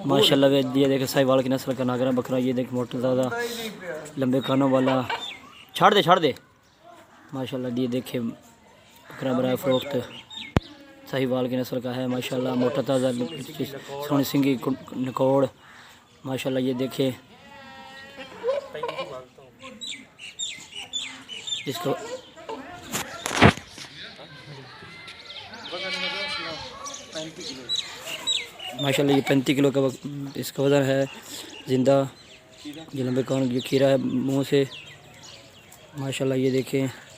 माशाल्लाह। ये देखे साहिवाल की नस्ल का नागरा बकरा, ये देख मोटा ज़्यादा लंबे कानों वाला। छाड़ दे माशाल्लाह। ये देखे बकरा बरा फ़रोख्त साहिवाल की नस्ल का है माशाल्लाह। मोटा ताज़ा सोनी सिंगी नकोड़ माशाल्लाह। ये देखे इसको माशाल्लाह। ये 35 किलो का इसका वज़न है। ज़िंदा ये लंबे कान, ये खीरा है मुँह से माशाल्लाह। ये देखें